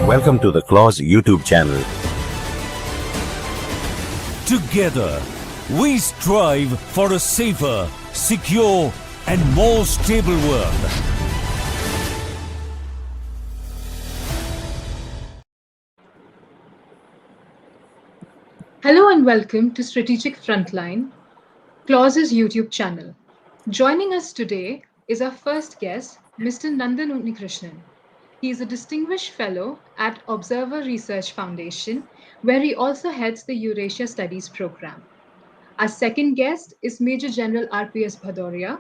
Welcome to the Clause YouTube channel. Together, we strive for a safer, secure, and more stable world. Hello and welcome to Strategic Frontline, Clause's YouTube channel. Joining us today is our first guest, Mr. Nandan Unnikrishnan. He is a distinguished fellow at Observer Research Foundation, where he also heads the Eurasia Studies program. Our second guest is Major General R.P.S. Bhadoria,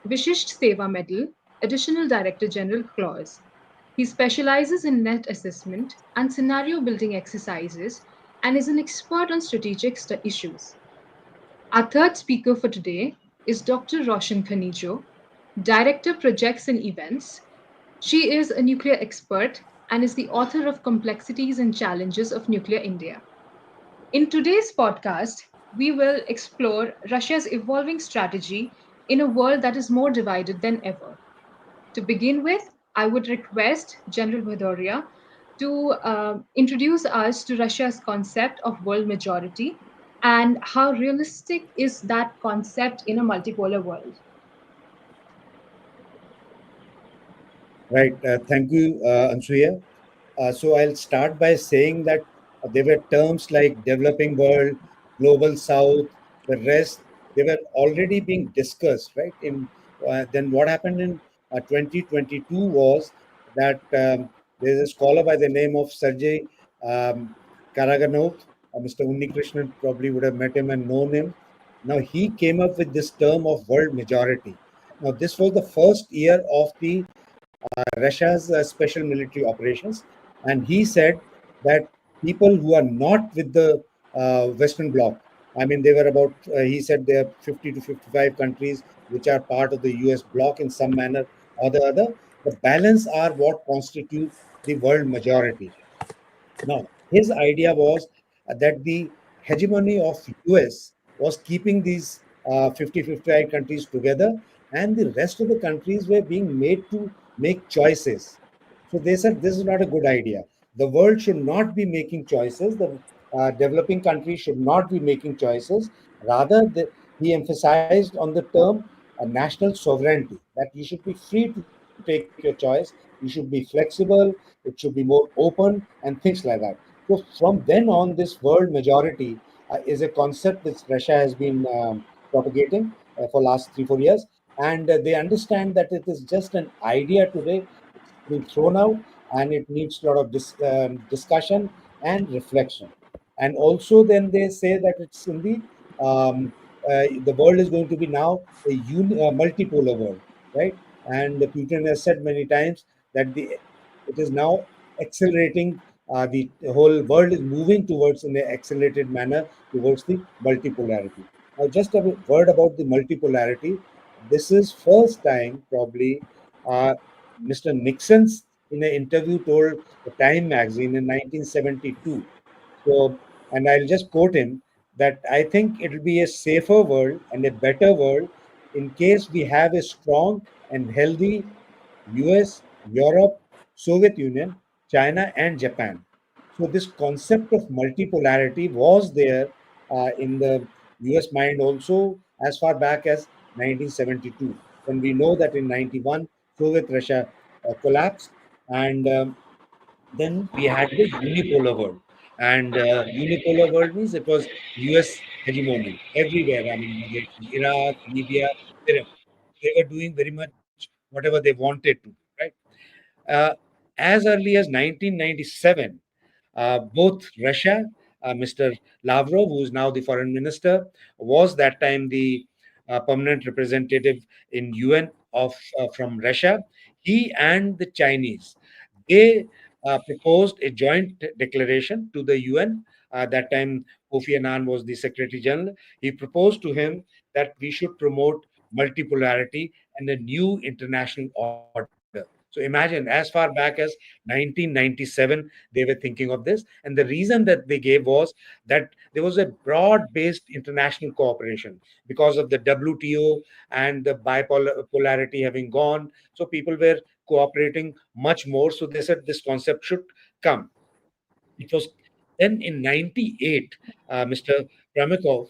Vishisht Seva Medal, Additional Director General Clause. He specializes in net assessment and scenario building exercises and is an expert on strategic issues. Our third speaker for today is Dr. Roshan Khanijo, Director Projects and Events. She is a nuclear expert and is the author of Complexities and Challenges of Nuclear India. In today's podcast, we will explore Russia's evolving strategy in a world that is more divided than ever. To begin with, I would request General Bhadoria to introduce us to Russia's concept of world majority and how realistic is that concept in a multipolar world. Right. Thank you, Ansuya. So I'll start by saying that there were terms like developing world, global south, the rest, they were already being discussed, right? Then what happened in 2022 was that there's a scholar by the name of Sergei Karaganov, Mr. Unnikrishnan probably would have met him and known him. Now he came up with this term of world majority. Now this was the first year of the Russia's special military operations, and he said that people who are not with the Western Bloc, I mean, they were about, he said there are 50 to 55 countries which are part of the US bloc in some manner or the other. The balance are what constitute the world majority. Now, his idea was that the hegemony of US was keeping these 50, 55 countries together, and the rest of the countries were being made to make choices. So they said this is not a good idea. The world should not be making choices. The developing countries should not be making choices. Rather, he emphasized on the term national sovereignty, that you should be free to take your choice. You should be flexible. It should be more open and things like that. So from then on, this world majority is a concept that Russia has been propagating for last 3 4 years, and they understand that it is just an idea today. It's been thrown out, and it needs a lot of discussion and reflection. And also, then they say that it's in the world is going to be now a multipolar world, right? And Putin has said many times that it is now accelerating. The whole world is moving towards in an accelerated manner towards the multipolarity. Now, just a word about the multipolarity. This is first time probably uh, Mr. Nixon's in an interview told the Time magazine in 1972. So, and I'll just quote him that I think it'll be a safer world and a better world in case we have a strong and healthy US, Europe, Soviet Union, China, and Japan. So this concept of multipolarity was there in the US mind also as far back as 1972, when we know that in 91 Soviet Russia collapsed, and then we had the unipolar world. And unipolar world means it was US hegemony everywhere. I mean, whether it was Iraq, Libya, wherever. They were doing very much whatever they wanted to do, right? Uh, as early as 1997, both Russia, Mr. Lavrov, who is now the foreign minister, was that time the permanent representative in UN of from Russia. He and the Chinese, they proposed a joint declaration to the UN. That time, Kofi Annan was the Secretary General. He proposed to him that we should promote multipolarity and a new international order. So imagine, as far back as 1997, they were thinking of this. And the reason that they gave was that there was a broad based international cooperation because of the WTO and the bipolarity having gone. So people were cooperating much more. So they said this concept should come. It was then in 98, Mr. Premykov,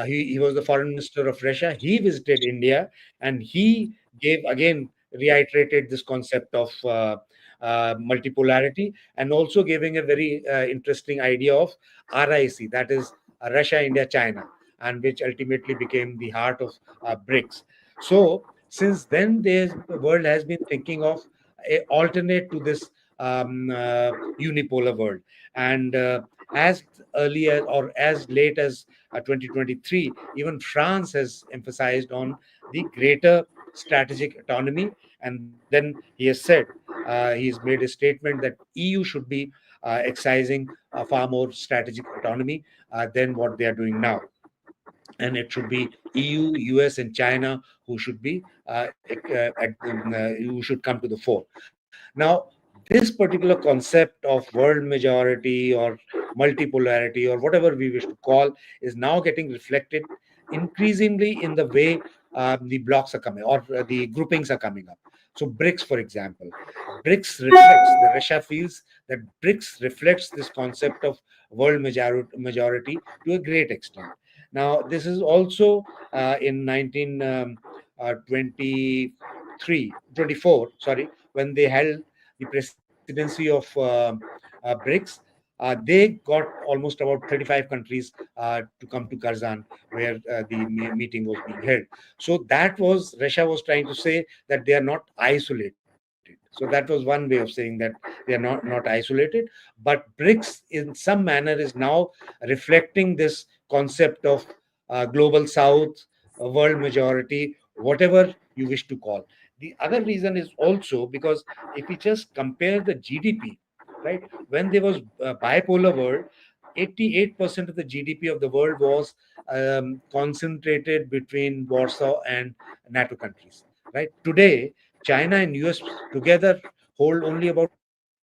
he was the foreign minister of Russia. He visited India and he gave again reiterated this concept of multipolarity, and also giving a very interesting idea of RIC, that is Russia, India, China, and which ultimately became the heart of BRICS. So since then, the world has been thinking of a alternate to this unipolar world. And as early as or as late as 2023, even France has emphasized on the greater strategic autonomy. And then he has said, he's made a statement that EU should be exercising far more strategic autonomy than what they are doing now. And it should be EU, US, and China who should be who should come to the fore. Now, this particular concept of world majority or multipolarity or whatever we wish to call is now getting reflected increasingly in the way the blocks are coming, or the groupings are coming up. So BRICS, for example, BRICS reflects, the Russia feels that BRICS reflects this concept of world majority to a great extent. Now, this is also in 1923, 24, sorry, when they held the presidency of BRICS, they got almost about 35 countries to come to Kazan, where the meeting was being held. So that was, Russia was trying to say that they are not isolated. So that was one way of saying that they are not isolated. But BRICS, in some manner, is now reflecting this concept of global South, world majority, whatever you wish to call. The other reason is also because if we just compare the GDP, right, when there was a bipolar world, 88% of the GDP of the world was concentrated between Warsaw and NATO countries. Right today, China and US together hold only about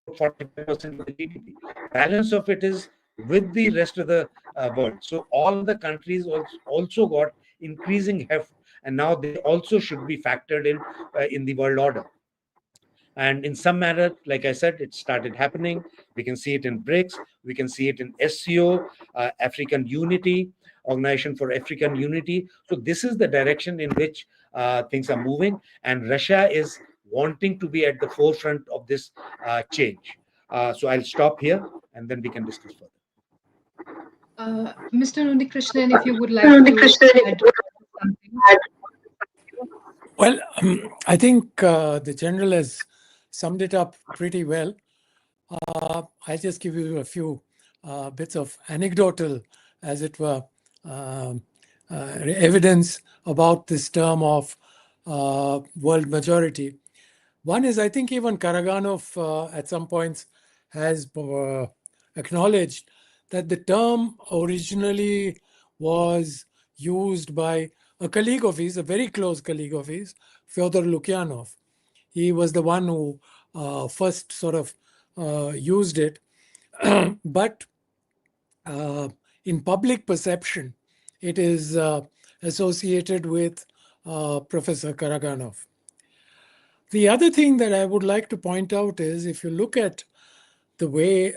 45% of the GDP. Balance of it is with the rest of the world. So all the countries also got increasing heft, and now they also should be factored in the world order. And in some manner, like I said, it started happening. We can see it in BRICS, we can see it in SCO, African Unity, Organization for African Unity. So this is the direction in which things are moving, and Russia is wanting to be at the forefront of this change. So I'll stop here and then we can discuss further. Mr. Krishnan, if you would like to add something. Well, I think the general has summed it up pretty well. I'll just give you a few bits of anecdotal, as it were, evidence about this term of world majority. One is, I think even Karaganov at some points has acknowledged that the term originally was used by a colleague of his, a very close colleague of his, Fyodor Lukyanov. He was the one who first sort of used it. But in public perception, it is associated with Professor Karaganov. The other thing that I would like to point out is, if you look at the way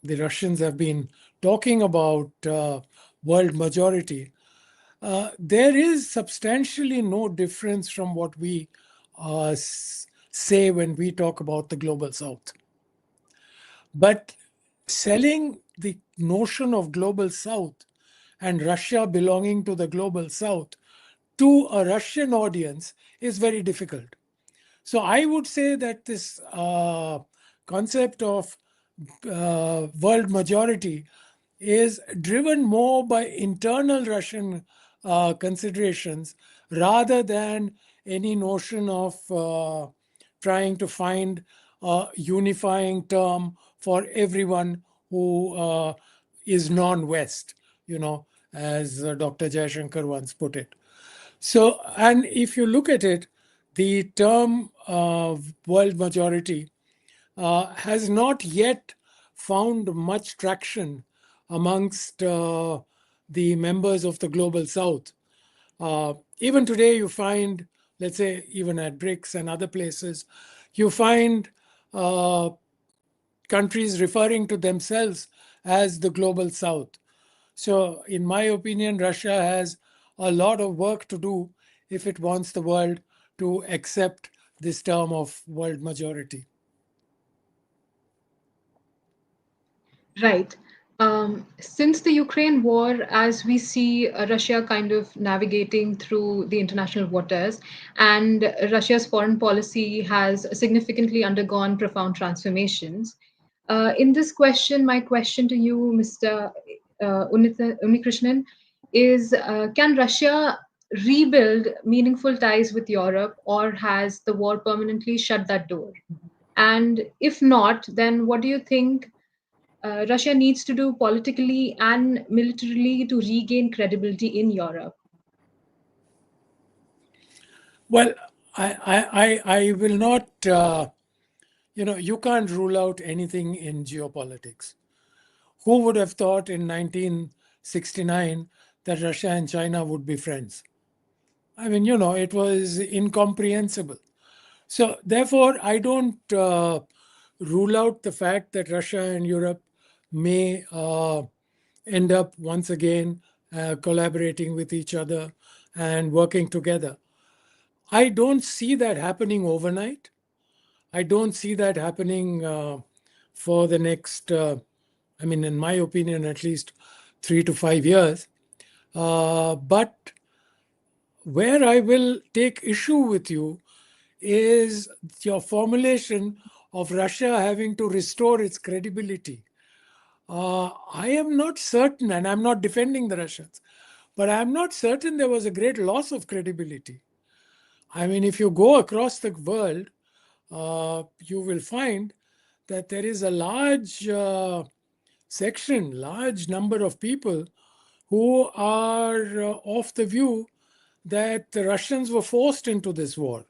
the Russians have been talking about world majority, there is substantially no difference from what we say when we talk about the global South. But selling the notion of global South and Russia belonging to the global South to a Russian audience is very difficult. So I would say that this concept of world majority is driven more by internal Russian considerations rather than any notion of trying to find a unifying term for everyone who is non-West, as Dr. Jayashankar once put it. So, and if you look at it, the term world majority has not yet found much traction amongst the members of the global South. Even today, you find, let's say, even at BRICS and other places, you find countries referring to themselves as the global south. So, in my opinion, Russia has a lot of work to do if it wants the world to accept this term of world majority. Right. Since the Ukraine war, as we see Russia kind of navigating through the international waters, and Russia's foreign policy has significantly undergone profound transformations. In this question, my question to you, Mr. Unikrishnan, is can Russia rebuild meaningful ties with Europe, or has the war permanently shut that door? And if not, then what do you think Russia needs to do politically and militarily to regain credibility in Europe? Well, I will not, you can't rule out anything in geopolitics. Who would have thought in 1969 that Russia and China would be friends? I mean, it was incomprehensible. So, therefore, I don't rule out the fact that Russia and Europe may end up once again collaborating with each other and working together. I don't see that happening overnight. I don't see that happening for the next, in my opinion, at least 3 to 5 years. But where I will take issue with you is your formulation of Russia having to restore its credibility. I am not certain, and I'm not defending the Russians, but I'm not certain there was a great loss of credibility. I mean, if you go across the world, you will find that there is a large large number of people who are of the view that the Russians were forced into this war,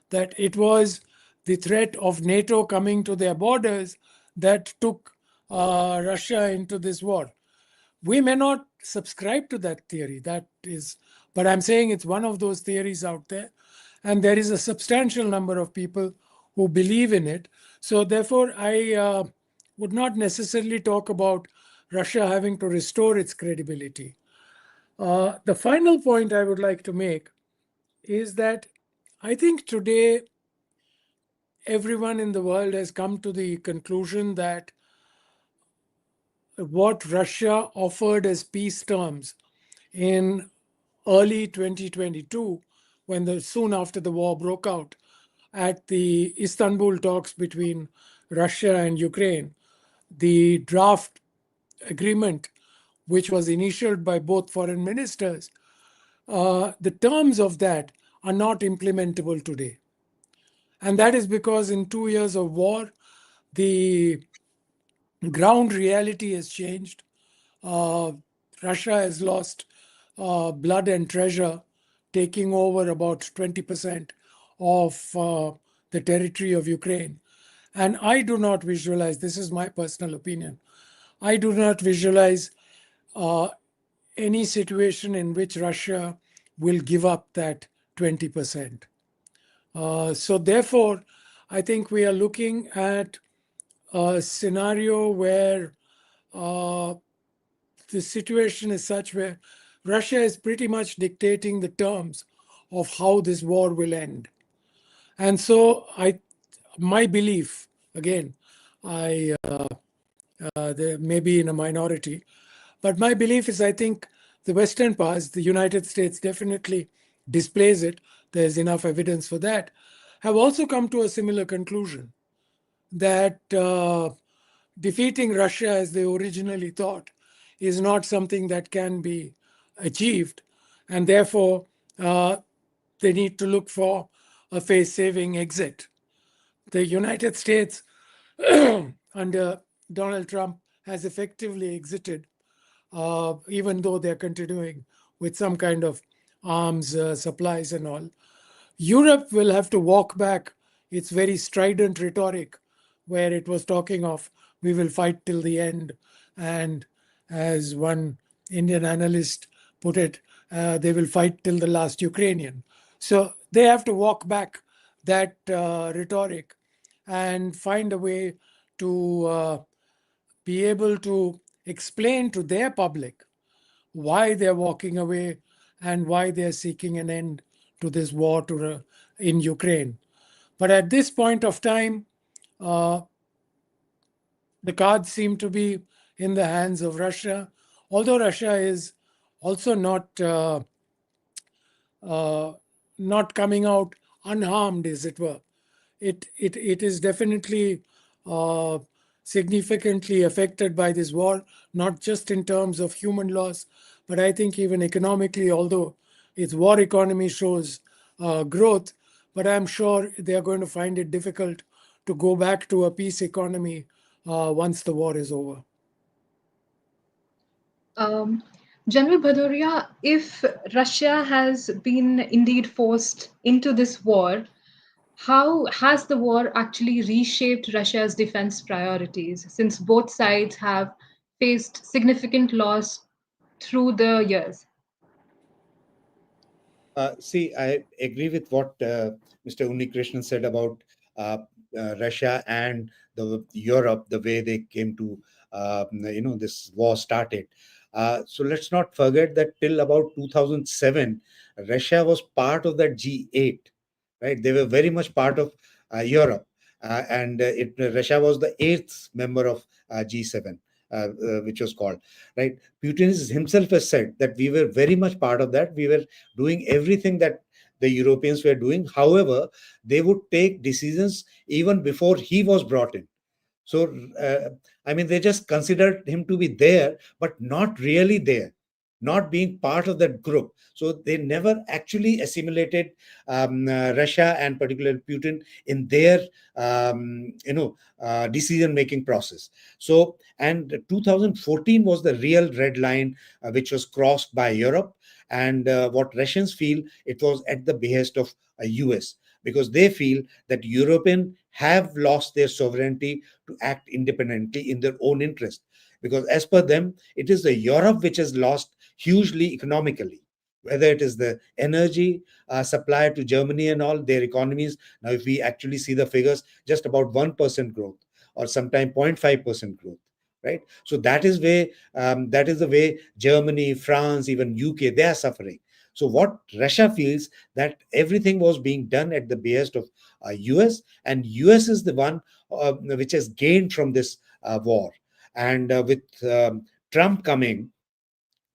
that it was the threat of NATO coming to their borders that took Russia into this war. We may not subscribe to that theory, but I'm saying it's one of those theories out there, and there is a substantial number of people who believe in it. So therefore, I would not necessarily talk about Russia having to restore its credibility. The final point I would like to make is that I think today everyone in the world has come to the conclusion that what Russia offered as peace terms in early 2022, soon after the war broke out, at the Istanbul talks between Russia and Ukraine, the draft agreement, which was initialed by both foreign ministers, the terms of that are not implementable today. And that is because in 2 years of war, the ground reality has changed. Russia has lost blood and treasure, taking over about 20% of the territory of Ukraine. And I do not visualize, this is my personal opinion, I do not visualize any situation in which Russia will give up that 20%. So therefore, I think we are looking at a scenario where the situation is such where Russia is pretty much dictating the terms of how this war will end. And so my belief, again, there may be in a minority, but my belief is I think the Western powers, the United States definitely displays it, there's enough evidence for that, have also come to a similar conclusion that defeating Russia as they originally thought is not something that can be achieved. And therefore, they need to look for a face-saving exit. The United States, under Donald Trump, has effectively exited, even though they're continuing with some kind of arms supplies and all. Europe will have to walk back its very strident rhetoric, where it was talking of we will fight till the end. And as one Indian analyst put it, they will fight till the last Ukrainian. So they have to walk back that rhetoric and find a way to be able to explain to their public why they're walking away and why they're seeking an end to this war in Ukraine. But at this point of time, uh, the cards seem to be in the hands of Russia, although Russia is also uh, not coming out unharmed, as it were. It is definitely uh, significantly affected by this war, not just in terms of human loss, but I think even economically, although its war economy shows growth, but I'm sure they are going to find it difficult to go back to a peace economy once the war is over. Um, General Bhadoria, if Russia has been indeed forced into this war, how has the war actually reshaped Russia's defense priorities since both sides have faced significant loss through the years? See, I agree with what Mr. Unnikrishnan said about uh, Russia and the Europe, the way they came to, this war started. So let's not forget that till about 2007, Russia was part of that G8, right? They were very much part of Europe, and Russia was the eighth member of G7, which was called, right? Putin himself has said that we were very much part of that. We were doing everything that the Europeans were doing. However, they would take decisions even before he was brought in. So, I mean, they just considered him to be there, but not really there, not being part of that group. So they never actually assimilated Russia and particularly Putin in their, decision-making process. So, and 2014 was the real red line which was crossed by Europe. And what Russians feel, it was at the behest of US, because they feel that European have lost their sovereignty to act independently in their own interest. Because as per them, it is the Europe which has lost hugely economically, whether it is the energy supply to Germany and all their economies. Now, if we actually see the figures, just about 1% growth or sometime 0.5% growth. Right, so that is the way Germany, France, even UK, they are suffering. So what Russia feels, that everything was being done at the behest of US, and US is the one which has gained from this war. And with Trump coming,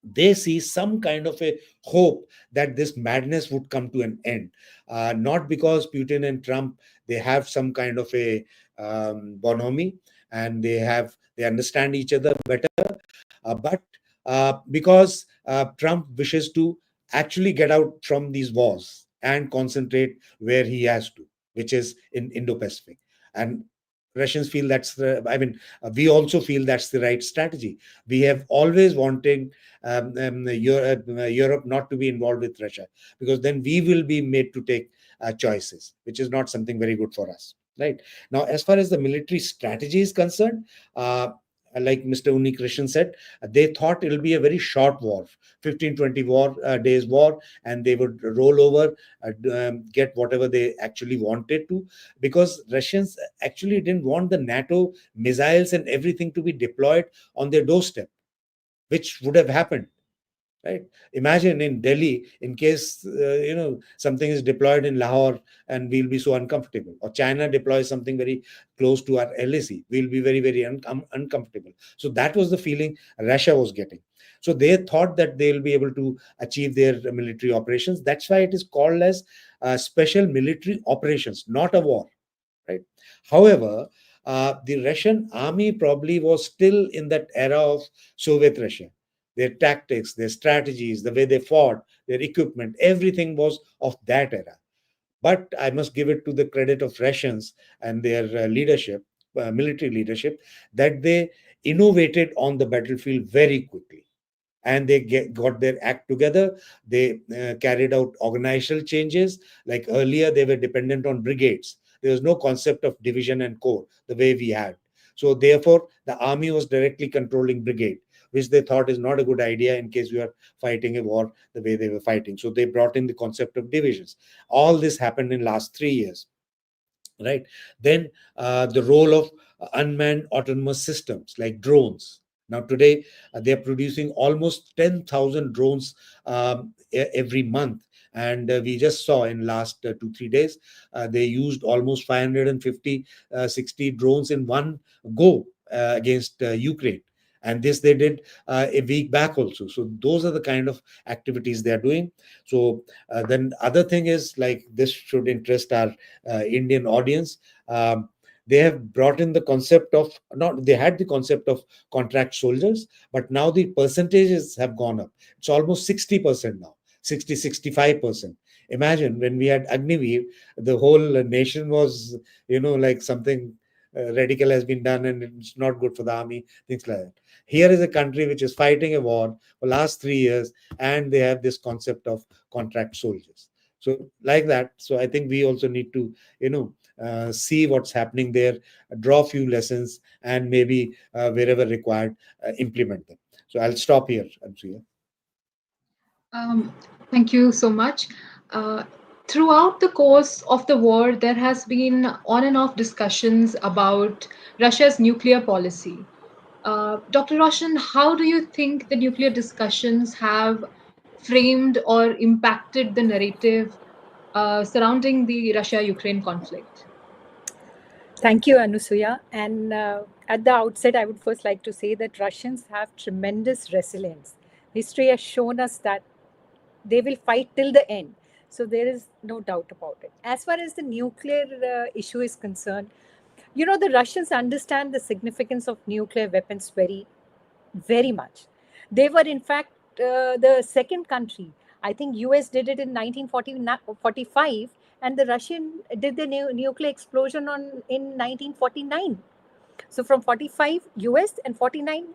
they see some kind of a hope that this madness would come to an end. Not because Putin and Trump, they have some kind of a bonhomie, and they understand each other better, but because Trump wishes to actually get out from these wars and concentrate where he has to, which is in Indo-Pacific. And Russians feel we also feel that's the right strategy. We have always wanted Europe not to be involved with Russia, because then we will be made to take choices, which is not something very good for us. Right now, as far as the military strategy is concerned, like Mr. Uni Krishnan said, they thought it'll be a very short war, 15-20 days war, and they would roll over, get whatever they actually wanted to, because Russians actually didn't want the NATO missiles and everything to be deployed on their doorstep, which would have happened. Right, imagine in Delhi, in case something is deployed in Lahore, and we'll be so uncomfortable, or China deploys something very close to our LAC, we'll be very, very uncomfortable. So that was the feeling Russia was getting. So they thought that they'll be able to achieve their military operations. That's why it is called as special military operations, not a war. Right. However, the Russian army probably was still in that era of Soviet Russia. Their tactics, their strategies, the way they fought, their equipment, everything was of that era. But I must give it to the credit of Russians and their leadership, military leadership, that they innovated on the battlefield very quickly, and they got their act together. They carried out organizational changes. Like earlier, they were dependent on brigades. There was no concept of division and corps the way we had. So therefore, the army was directly controlling brigade, which they thought is not a good idea in case we are fighting a war the way they were fighting. So they brought in the concept of divisions. All this happened in last 3 years. right? Then the role of unmanned autonomous systems like drones. Now today they are producing almost 10,000 drones every month, and we just saw in last 2 3 days they used almost 550 60 drones in one go against Ukraine. And this they did a week back also. So those are the kind of activities they are doing. So then other thing is, like, this should interest our Indian audience. Um, they have brought in the concept of, not they had the concept of contract soldiers, but now the percentages have gone up. It's almost 60% now, 65%. Imagine when we had Agniveer, the whole nation was, like something radical has been done and it's not good for the army, things like that. Here is a country which is fighting a war for last 3 years, and they have this concept of contract soldiers. So like that, so I think we also need to see what's happening there, draw few lessons, and maybe wherever required, implement them. So I'll stop here, Ansuya. Um, Thank you so much. Uh, Throughout the course of the war, there has been on and off discussions about Russia's nuclear policy. Dr. Roshan, how do you think the nuclear discussions have framed or impacted the narrative surrounding the Russia-Ukraine conflict? Thank you, Anusuya. And at the outset, I would first like to say that Russians have tremendous resilience. History has shown us that they will fight till the end. So there is no doubt about it. As far as the nuclear issue is concerned, the Russians understand the significance of nuclear weapons very, very much. They were, in fact, the second country. I think US did it in 1945, and the Russian did the nuclear explosion in 1949. So from 45 US and 49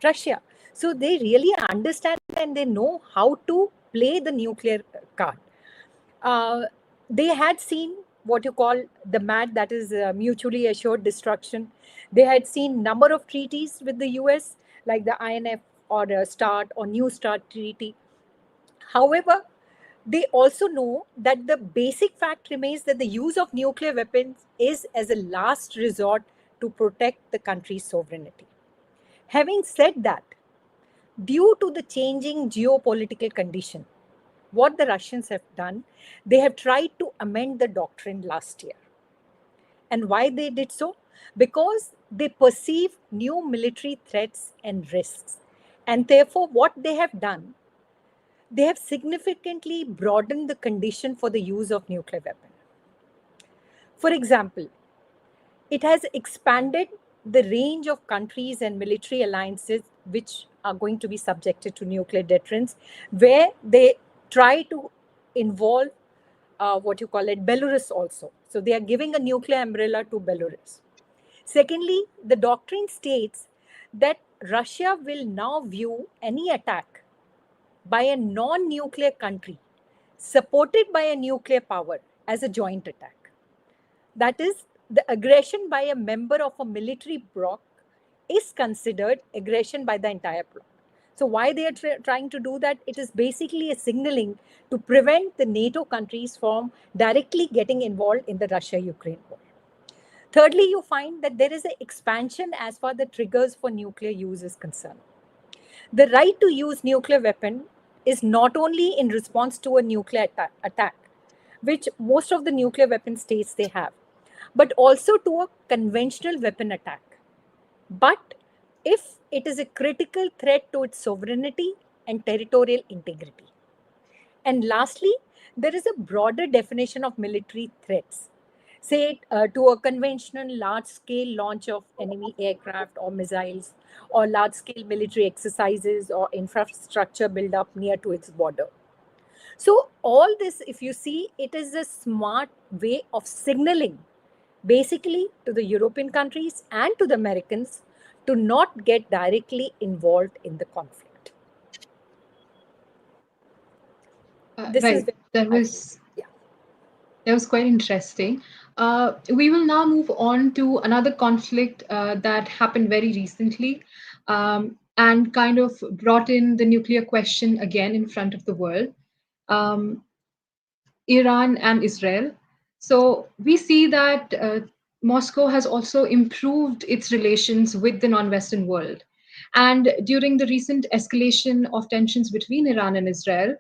Russia. So they really understand and they know how to play the nuclear card. They had seen what you call the MAD, that is mutually assured destruction. They had seen number of treaties with the US, like the INF or START or New START treaty. However, they also know that the basic fact remains that the use of nuclear weapons is as a last resort to protect the country's sovereignty. Having said that, due to the changing geopolitical condition, what the Russians have done, they have tried to amend the doctrine last year. And why they did so? Because they perceive new military threats and risks. And therefore, what they have done, they have significantly broadened the condition for the use of nuclear weapon. For example, it has expanded the range of countries and military alliances which are going to be subjected to nuclear deterrence, where they try to involve what you call it, Belarus also. So they are giving a nuclear umbrella to Belarus. Secondly, the doctrine states that Russia will now view any attack by a non-nuclear country supported by a nuclear power as a joint attack. That is, the aggression by a member of a military bloc is considered aggression by the entire bloc. So why they are trying to do that? It is basically a signaling to prevent the NATO countries from directly getting involved in the Russia-Ukraine war. Thirdly, you find that there is an expansion as far the triggers for nuclear use is concerned. The right to use nuclear weapon is not only in response to a nuclear attack, which most of the nuclear weapon states they have, but also to a conventional weapon attack. But if it is a critical threat to its sovereignty and territorial integrity. And lastly, there is a broader definition of military threats. Say to a conventional large-scale launch of enemy aircraft or missiles, or large-scale military exercises or infrastructure build-up near to its border. So all this, if you see, it is a smart way of signaling basically to the European countries and to the Americans to not get directly involved in the conflict. Right. That was quite interesting. We will now move on to another conflict that happened very recently, and kind of brought in the nuclear question again in front of the world. Iran and Israel. So we see that Moscow has also improved its relations with the non-Western world. And during the recent escalation of tensions between Iran and Israel,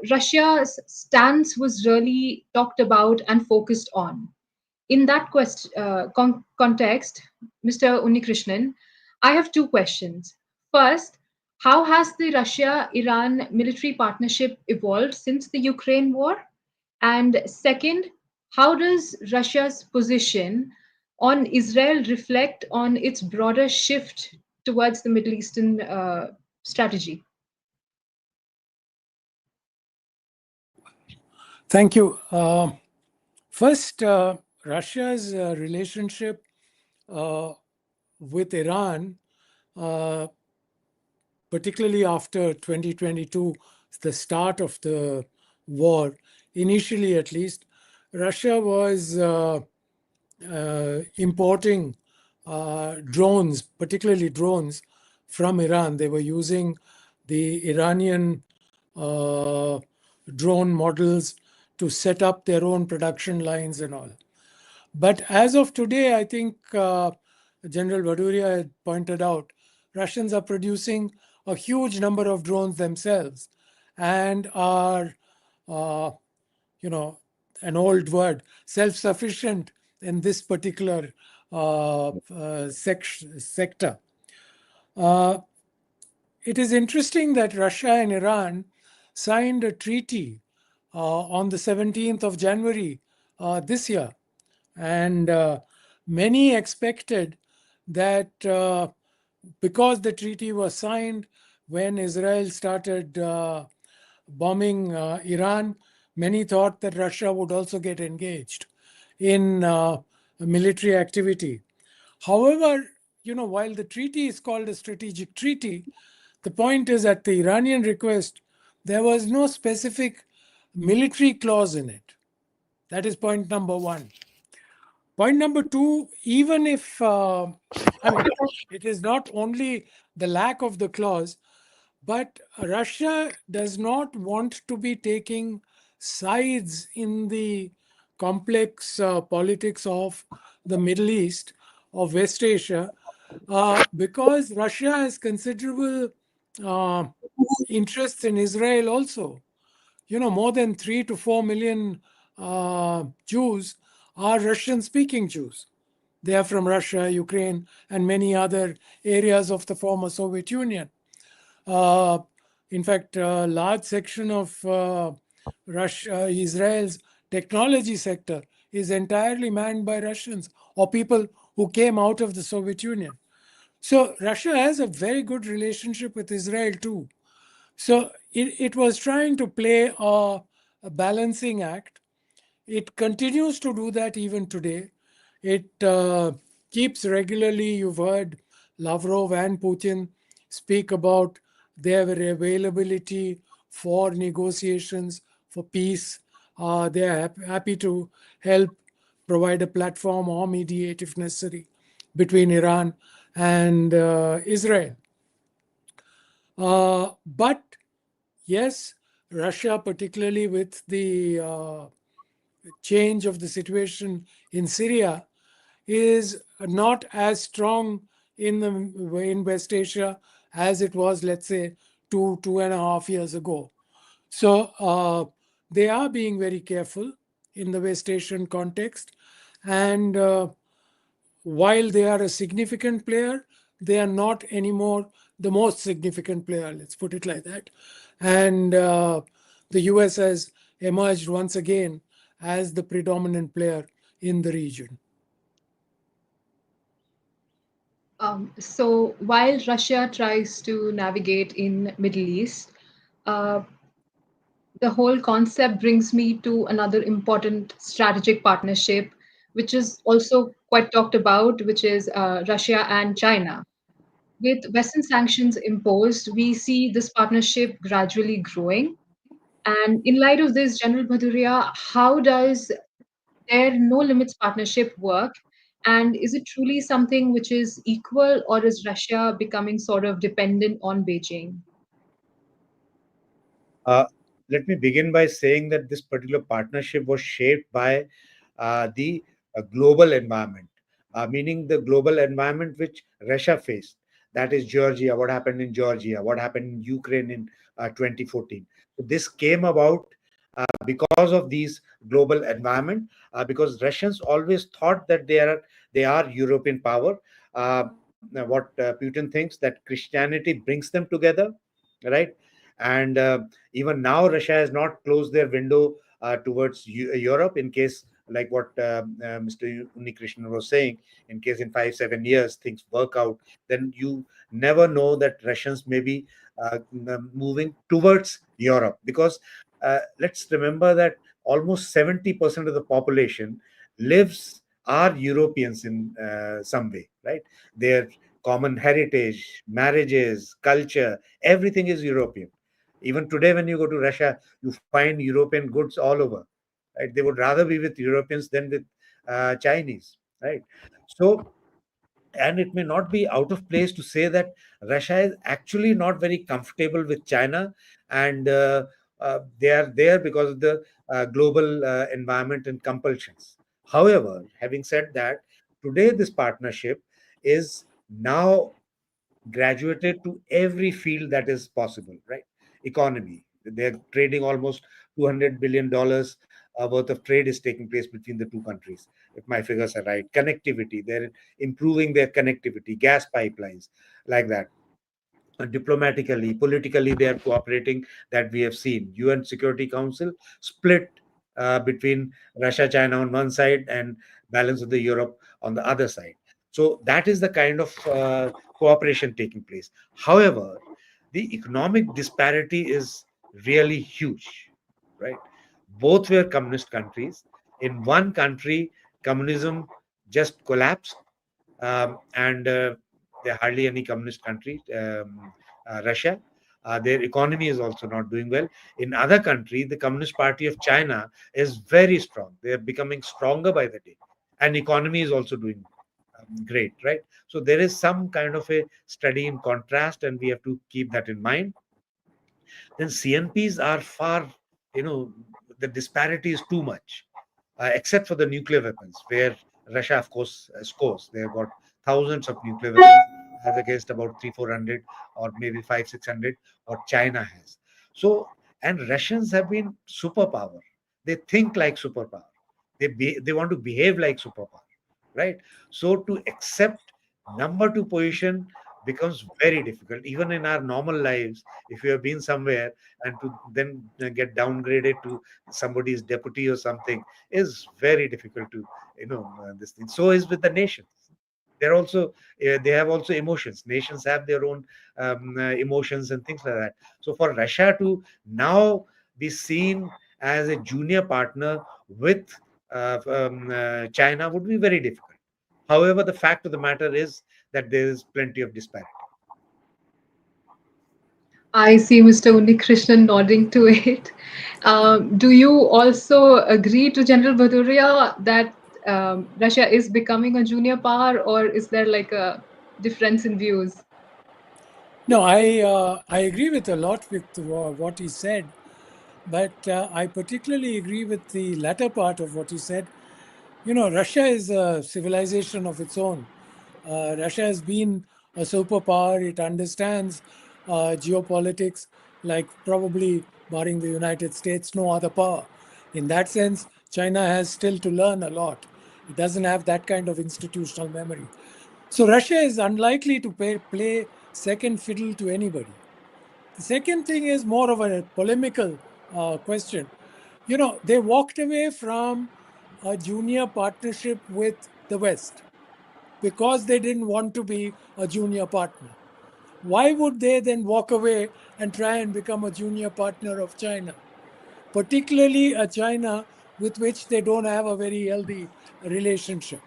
Russia's stance was really talked about and focused on. In that context, Mr. Unnikrishnan, I have two questions. First, how has the Russia Iran military partnership evolved since the Ukraine war? And second, how does Russia's position on Israel reflect on its broader shift towards the Middle Eastern strategy? Thank you. First, Russia's relationship with Iran, particularly after 2022, the start of the war, initially at least, Russia was importing drones, particularly drones, from Iran. They were using the Iranian drone models to set up their own production lines and all. But as of today, I think General Bhaduria had pointed out, Russians are producing a huge number of drones themselves and are, an old word, self-sufficient in this particular sector. It is interesting that Russia and Iran signed a treaty on the 17th of January this year. And many expected that because the treaty was signed when Israel started bombing Iran, many thought that Russia would also get engaged in military activity. However, while the treaty is called a strategic treaty, the point is at the Iranian request, there was no specific military clause in it. That is point number one. Point number two, even if, it is not only the lack of the clause, but Russia does not want to be taking sides in the complex politics of the Middle East, of West Asia, because Russia has considerable interests in Israel also. More than 3 to 4 million Jews are Russian-speaking Jews. They are from Russia, Ukraine, and many other areas of the former Soviet Union. In fact, a large section of Israel's technology sector is entirely manned by Russians or people who came out of the Soviet Union. So Russia has a very good relationship with Israel too. So it was trying to play a balancing act. It continues to do that even today. It keeps regularly, you've heard Lavrov and Putin speak about their availability for negotiations, for peace. They are happy to help provide a platform or mediate if necessary between Iran and Israel. But yes, Russia, particularly with the change of the situation in Syria, is not as strong in West Asia as it was, let's say, 2.5 years ago. So they are being very careful in the West Asian context. And while they are a significant player, they are not anymore the most significant player, let's put it like that. And the US has emerged once again as the predominant player in the region. So while Russia tries to navigate in Middle East, uh, the whole concept brings me to another important strategic partnership, which is also quite talked about, which is Russia and China. With Western sanctions imposed, we see this partnership gradually growing. And in light of this, General Bhaduria, how does their no limits partnership work? And is it truly something which is equal, or is Russia becoming sort of dependent on Beijing? Uh, Let me begin by saying that this particular partnership was shaped by the global environment, meaning the global environment which Russia faced. That is Georgia, what happened in Georgia, what happened in Ukraine in 2014. So this came about because of these global environment, because Russians always thought that they are European power. What Putin thinks, that Christianity brings them together, right? And even now, Russia has not closed their window towards Europe, in case, like what Mr. Unikrishnan was saying, in case in 5-7 years things work out, then you never know that Russians may be moving towards Europe, because let's remember that almost 70% of the population lives are Europeans in some way, right? Their common heritage, marriages, culture, everything is European. Even today, when you go to Russia, you find European goods all over. Right? They would rather be with Europeans than with Chinese, right? So, and it may not be out of place to say that Russia is actually not very comfortable with China, and they are there because of the global environment and compulsions. However, having said that, today this partnership is now graduated to every field that is possible, right? Economy. They're trading almost $200 billion worth of trade is taking place between the two countries, if my figures are right. Connectivity, they're improving their connectivity, gas pipelines, like that. Diplomatically, politically, they are cooperating, that we have seen. UN Security Council split between Russia, China on one side, and balance of the Europe on the other side. So that is the kind of cooperation taking place. However, the economic disparity is really huge, right? Both were communist countries. In one country, communism just collapsed, and there are hardly any communist country, Russia. Their economy is also not doing well. In other country, the Communist Party of China is very strong. They are becoming stronger by the day, and economy is also doing great, right? So there is some kind of a study in contrast, and we have to keep that in mind. Then CNPs are far, you know, the disparity is too much, except for the nuclear weapons, where Russia, of course, scores. They have got thousands of nuclear weapons, as against about 300-400, or maybe 500-600 what China has. So, and Russians have been superpower. They think like superpower. They want to behave like superpower, right? So to accept number two position becomes very difficult, even in our normal lives. If you have been somewhere and to then get downgraded to somebody's deputy or something is very difficult to, this thing. So is with the nations. They're also they have also emotions. Nations have their own emotions and things like that. So for Russia to now be seen as a junior partner with China would be very difficult. However, the fact of the matter is that there is plenty of disparity. I see Mr. Unikrishnan nodding to it. Do you also agree to General Bhaduria that Russia is becoming a junior power, or is there like a difference in views? No, I agree with a lot with what he said, but I particularly agree with the latter part of what he said. You know, Russia is a civilization of its own. Russia has been a superpower. It understands geopolitics like probably, barring the United States, no other power. In that sense, China has still to learn a lot. It doesn't have that kind of institutional memory. So Russia is unlikely to play second fiddle to anybody. The second thing is more of a polemical question. You know, they walked away from a junior partnership with the West because they didn't want to be a junior partner. Why would they then walk away and try and become a junior partner of China? Particularly a China with which they don't have a very healthy relationship.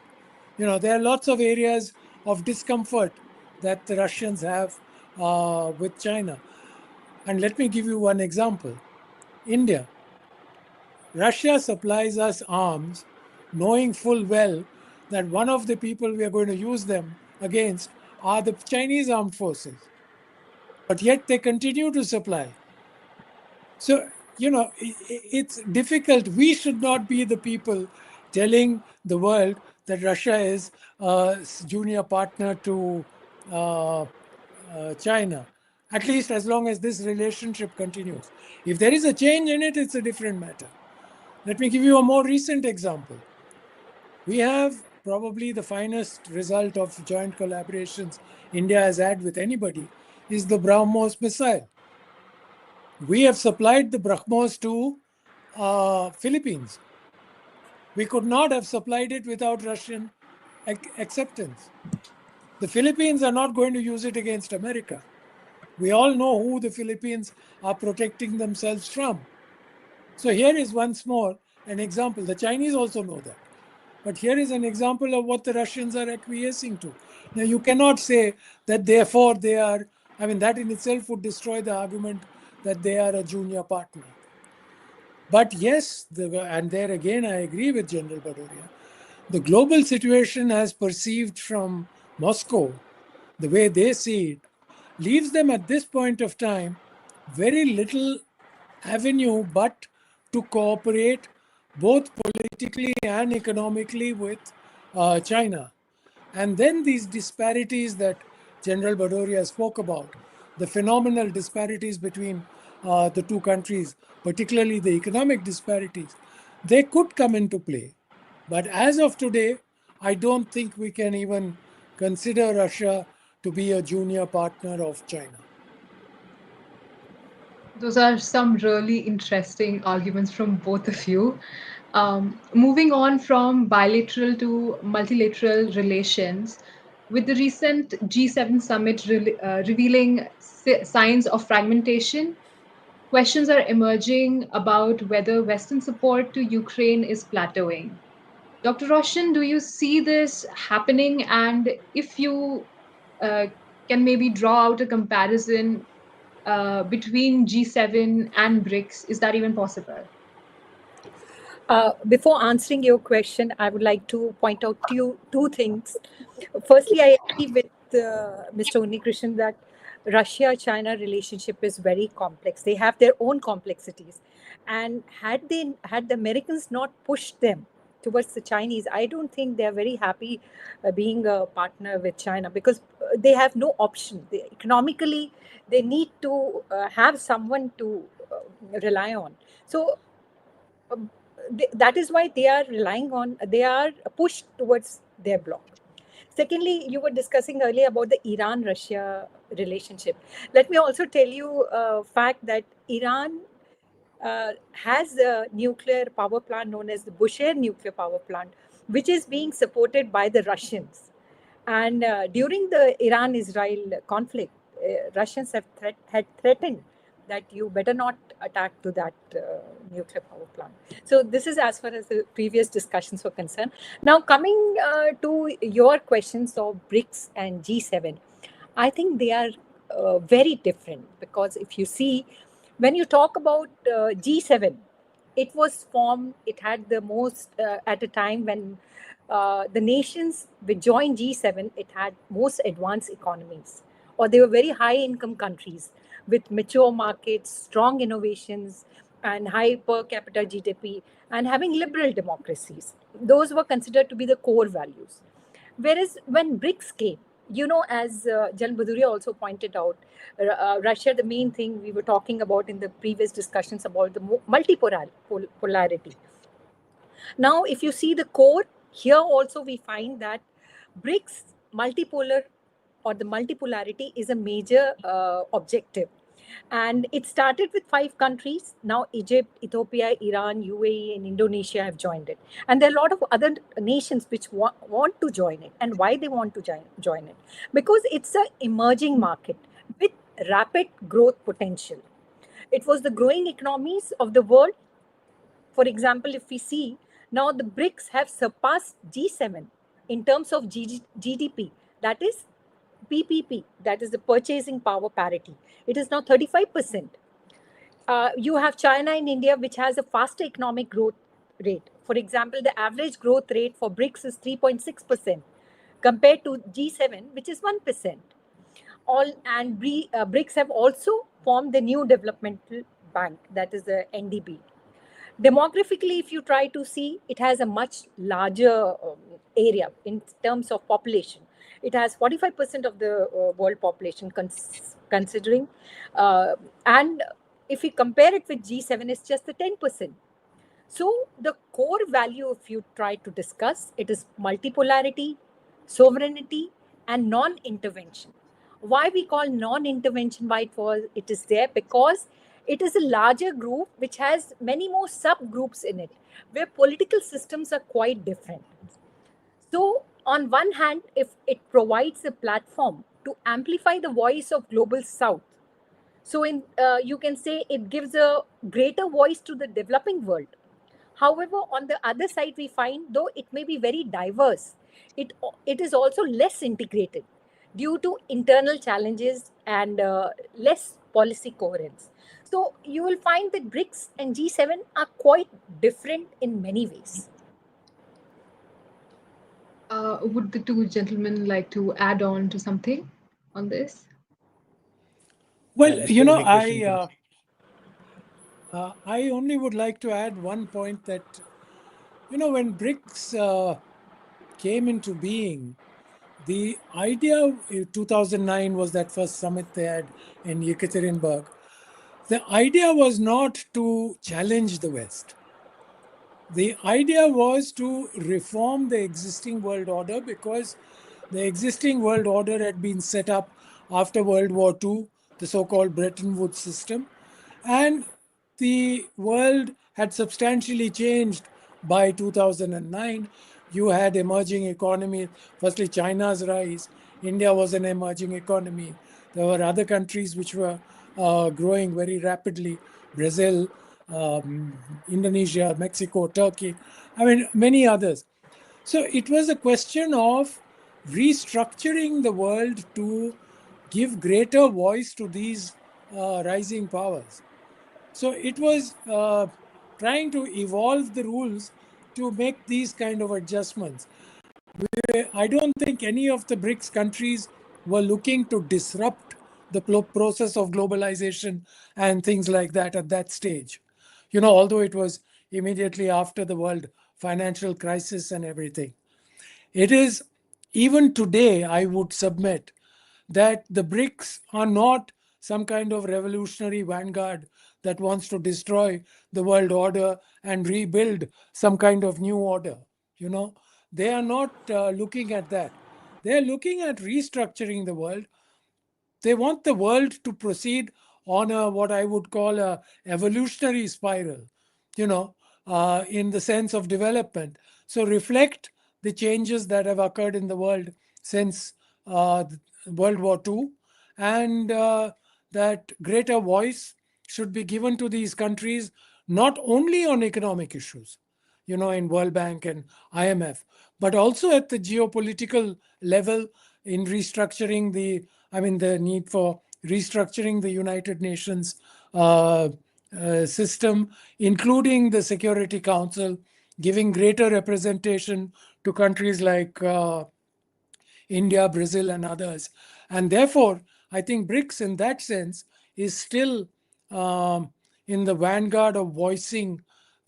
You know, there are lots of areas of discomfort that the Russians have with China. And let me give you one example. India. Russia supplies us arms, knowing full well that one of the people we are going to use them against are the Chinese armed forces. But yet they continue to supply. So, you know, it's difficult. We should not be the people telling the world that Russia is a junior partner to China, at least as long as this relationship continues. If there is a change in it, it's a different matter. Let me give you a more recent example. We have probably the finest result of joint collaborations India has had with anybody is the BrahMos missile. We have supplied the BrahMos to Philippines. We could not have supplied it without Russian acceptance. The Philippines are not going to use it against America. We all know who the Philippines are protecting themselves from. So here is once more an example. The Chinese also know that. But here is an example of what the Russians are acquiescing to. Now, you cannot say that therefore they are, I mean, that in itself would destroy the argument that they are a junior partner. But yes, and there again, I agree with General Badoria. The global situation as perceived from Moscow, the way they see it, leaves them at this point of time very little avenue but to cooperate both politically and economically with China. And then these disparities that General Badoria spoke about, the phenomenal disparities between the two countries, particularly the economic disparities, they could come into play. But as of today, I don't think we can even consider Russia to be a junior partner of China. Those are some really interesting arguments from both of you. Moving on from bilateral to multilateral relations, with the recent G7 summit revealing signs of fragmentation, questions are emerging about whether Western support to Ukraine is plateauing. Dr. Roshan, do you see this happening? And if you uh, can maybe draw out a comparison between G7 and BRICS, is that even possible? Before answering your question, I would like to point out to you two things. Firstly, I agree with Mr. Unnikrishnan that Russia-China relationship is very complex. They have their own complexities, and had the Americans not pushed them towards the Chinese, I don't think they are very happy being a partner with China, because they have no option. Economically, they need to have someone to rely on. So that is why they are pushed towards their bloc. Secondly, you were discussing earlier about the Iran Russia relationship. Let me also tell you a fact that Iran has a nuclear power plant known as the Bushehr nuclear power plant, which is being supported by the Russians. And during the Iran Israel conflict, Russians had threatened that you better not attack to that nuclear power plant. So this is as far as the previous discussions were concerned. Now coming to your questions of BRICS and G7, I think they are very different, because if you see, when you talk about G7, it was formed, it had the most, at a time when the nations which joined G7, it had most advanced economies, or they were very high income countries with mature markets, strong innovations, and high per capita GDP, and having liberal democracies. Those were considered to be the core values. Whereas when BRICS came, as Jan Baduria also pointed out, Russia, the main thing we were talking about in the previous discussions about the multipolarity. Now, if you see the core, here also we find that BRICS multipolar or the multipolarity is a major objective. And it started with 5 countries. Now Egypt, Ethiopia, Iran, UAE, and Indonesia have joined it. And there are a lot of other nations which want to join it. And why they want to join it? Because it's an emerging market with rapid growth potential. It was the growing economies of the world. For example, if we see, now the BRICS have surpassed G7 in terms of GDP. That is PPP, that is the purchasing power parity. It is now 35%. You have China and India, which has a faster economic growth rate. For example, the average growth rate for BRICS is 3.6% compared to G7, which is 1%. BRICS have also formed the new developmental bank, that is the NDB. Demographically, if you try to see, it has a much larger area in terms of population. It has 45% of the world population considering. And if we compare it with G7, it's just the 10%. So the core value, if you try to discuss, it is multipolarity, sovereignty, and non-intervention. Why we call non-intervention? Why it is there? Because it is a larger group which has many more subgroups in it, where political systems are quite different. So on one hand, if it provides a platform to amplify the voice of global South, so in you can say it gives a greater voice to the developing world. However, on the other side, we find though it may be very diverse, it is also less integrated due to internal challenges and less policy coherence. So you will find that BRICS and G7 are quite different in many ways. Would the two gentlemen like to add on to something on this? Well, Mr. Unikrishnan, please. I only would like to add one point that, when BRICS came into being, the idea in 2009 was that first summit they had in Yekaterinburg. The idea was not to challenge the West. The idea was to reform the existing world order, because the existing world order had been set up after World War II, the so-called Bretton Woods system, and the world had substantially changed by 2009. You had emerging economies, firstly China's rise, India was an emerging economy. There were other countries which were growing very rapidly, Brazil, Indonesia, Mexico, Turkey, many others. So it was a question of restructuring the world to give greater voice to these rising powers. So it was trying to evolve the rules to make these kind of adjustments. I don't think any of the BRICS countries were looking to disrupt the process of globalization and things like that at that stage. Although it was immediately after the world financial crisis and everything. It is, even today, I would submit that the BRICS are not some kind of revolutionary vanguard that wants to destroy the world order and rebuild some kind of new order. They are not looking at that. They are looking at restructuring the world. They want the world to proceed on what I would call a evolutionary spiral, in the sense of development. So reflect the changes that have occurred in the world since World War II, and that greater voice should be given to these countries, not only on economic issues, in World Bank and IMF, but also at the geopolitical level in restructuring the need for restructuring the United Nations system, including the Security Council, giving greater representation to countries like India, Brazil, and others. And therefore, I think BRICS in that sense is still in the vanguard of voicing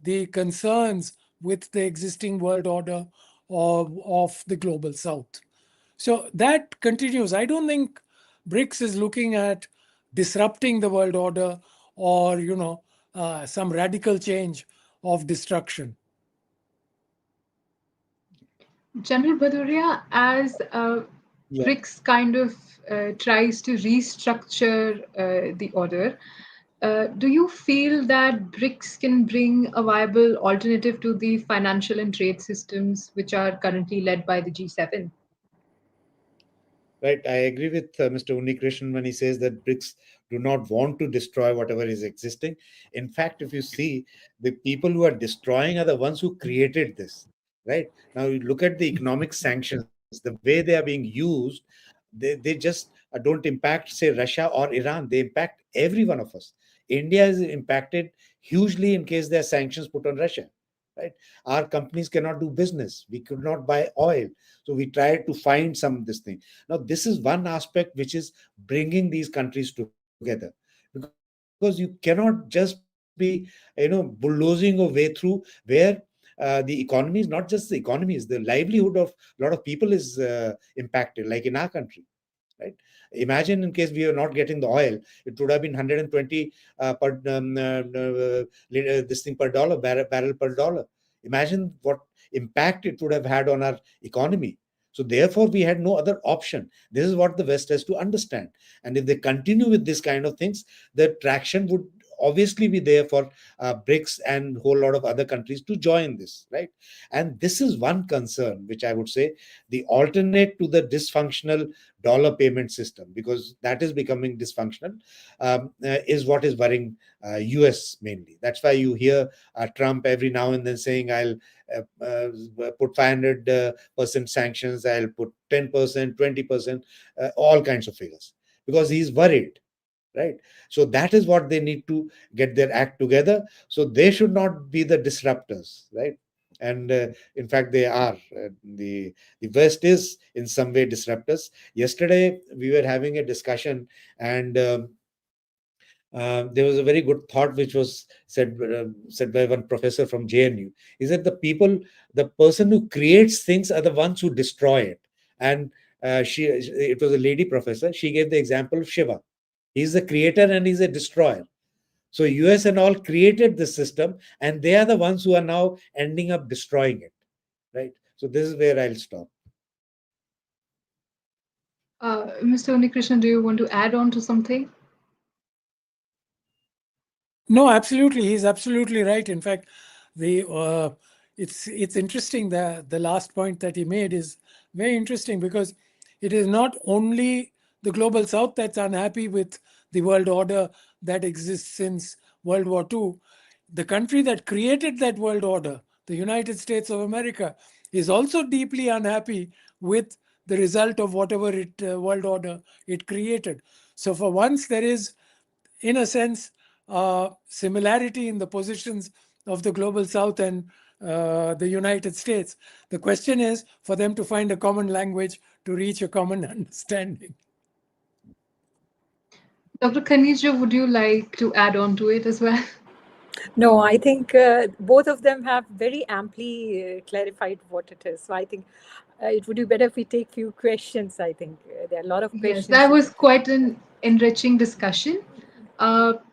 the concerns with the existing world order of the global South. So that continues. I don't think BRICS is looking at disrupting the world order or, some radical change of destruction. General Bhaduria, as Yeah. BRICS kind of tries to restructure the order, do you feel that BRICS can bring a viable alternative to the financial and trade systems which are currently led by the G7? Right, I agree with Mr. Unikrishnan when he says that BRICS do not want to destroy whatever is existing. In fact, if you see, the people who are destroying are the ones who created this. Right now, you look at the economic sanctions, the way they are being used. They just don't impact, say, Russia or Iran. They impact every one of us. India is impacted hugely in case there are sanctions put on Russia. Right, our companies cannot do business. We could not buy oil, so we tried to find some of this thing. Now, this is one aspect which is bringing these countries together, because you cannot just bring be, bulldozing a way through, where the economy is not just the economy, is the livelihood of a lot of people is impacted, like in our country, right? Imagine in case we are not getting the oil, it would have been 120 per this thing per dollar, barrel per dollar. Imagine what impact it would have had on our economy. So therefore, we had no other option. This is what the West has to understand. And if they continue with this kind of things, the traction would obviously be there for BRICS and whole lot of other countries to join this, right? And this is one concern which I would say, the alternate to the dysfunctional dollar payment system, because that is becoming dysfunctional, is what is worrying US mainly. That's why you hear Trump every now and then saying, I'll put 500% sanctions, I'll put 10%, 20%, all kinds of figures, because he's worried, right? So that is what they need to get their act together. So they should not be the disruptors, right? And in fact, they are. The West is in some way disruptors. Yesterday, we were having a discussion, and there was a very good thought which was said by one professor from JNU. He said the person who creates things are the ones who destroy it. And it was a lady professor. She gave the example of Shiva. He's the creator and he's a destroyer. So US and all created this system, and they are the ones who are now ending up destroying it, right? So this is where I'll stop. Mr. Unikrishnan, do you want to add on to something? No, absolutely. He's absolutely right. In fact, it's interesting that the last point that he made is very interesting, because it is not only the global South that's unhappy with the world order that exists since World War II. The country that created that world order, the United States of America, is also deeply unhappy with the result of whatever world order it created. So for once, there is, in a sense, similarity in the positions of the global South and the United States. The question is for them to find a common language to reach a common understanding. Dr. Khanija, would you like to add on to it as well? No, I think both of them have very amply clarified what it is. So I think it would be better if we take few questions. I think there are a lot of questions. Yes, that was quite an enriching discussion.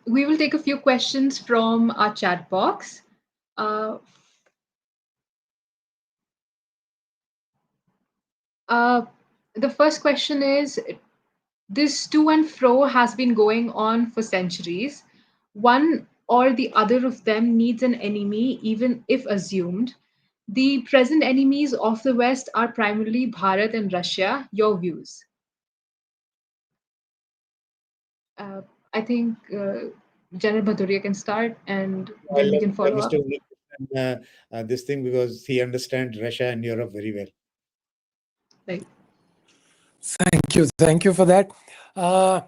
We will take a few questions from our chat box. The first question is, this to and fro has been going on for centuries. One or the other of them needs an enemy, even if assumed. The present enemies of the West are primarily Bharat and Russia. Your views? I think General Bhaduria can start, and I then we love can follow up. Mr. This thing, because he understands Russia and Europe very well. Right. Thank you for that. Well,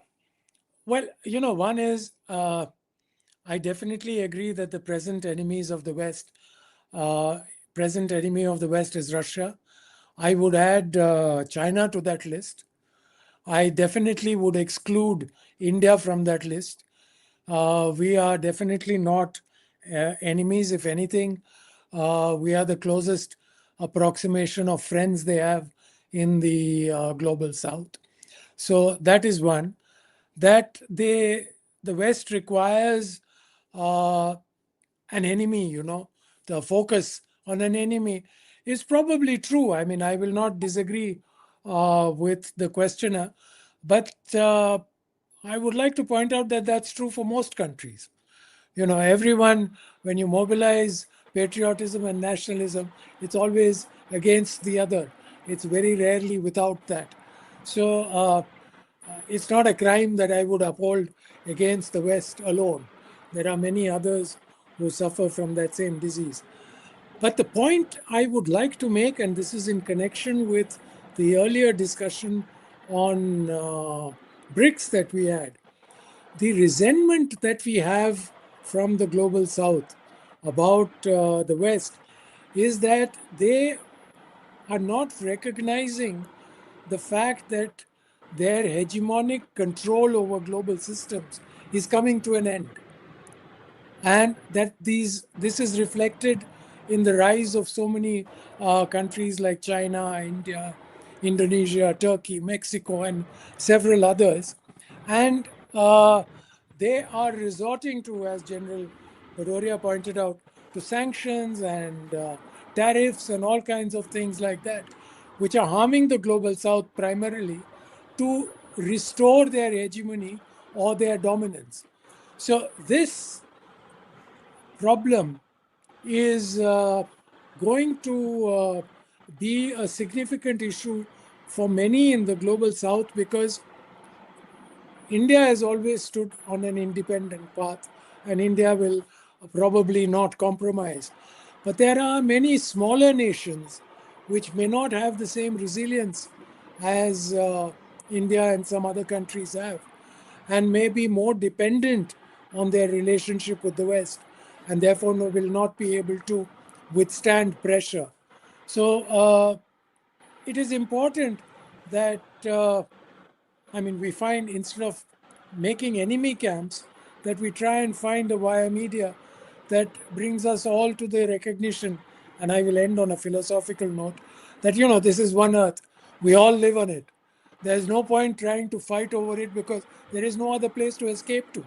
one is, I definitely agree that the present enemy of the West is Russia. I would add China to that list. I definitely would exclude India from that list. We are definitely not enemies. If anything, we are the closest approximation of friends they have in the global South. So that is one. That the West requires an enemy, the focus on an enemy is probably true. I mean, I will not disagree with the questioner, but I would like to point out that that's true for most countries. Everyone, when you mobilize patriotism and nationalism, it's always against the other. It's very rarely without that. So it's not a crime that I would uphold against the West alone. There are many others who suffer from that same disease. But the point I would like to make, and this is in connection with the earlier discussion on BRICS that we had, the resentment that we have from the global South about the West is that they are not recognizing the fact that their hegemonic control over global systems is coming to an end. and that this is reflected in the rise of so many countries like China, India, Indonesia, Turkey, Mexico, and several others. And they are resorting to, as General Badoria pointed out, to sanctions and tariffs and all kinds of things like that, which are harming the global south primarily to restore their hegemony or their dominance. So this problem is going to be a significant issue for many in the global south, because India has always stood on an independent path, and India will probably not compromise. But there are many smaller nations which may not have the same resilience as India and some other countries have, and may be more dependent on their relationship with the West, and therefore will not be able to withstand pressure. So it is important that we find, instead of making enemy camps, that we try and find a via media that brings us all to the recognition. And I will end on a philosophical note that, this is one earth. We all live on it. There's no point trying to fight over it, because there is no other place to escape to.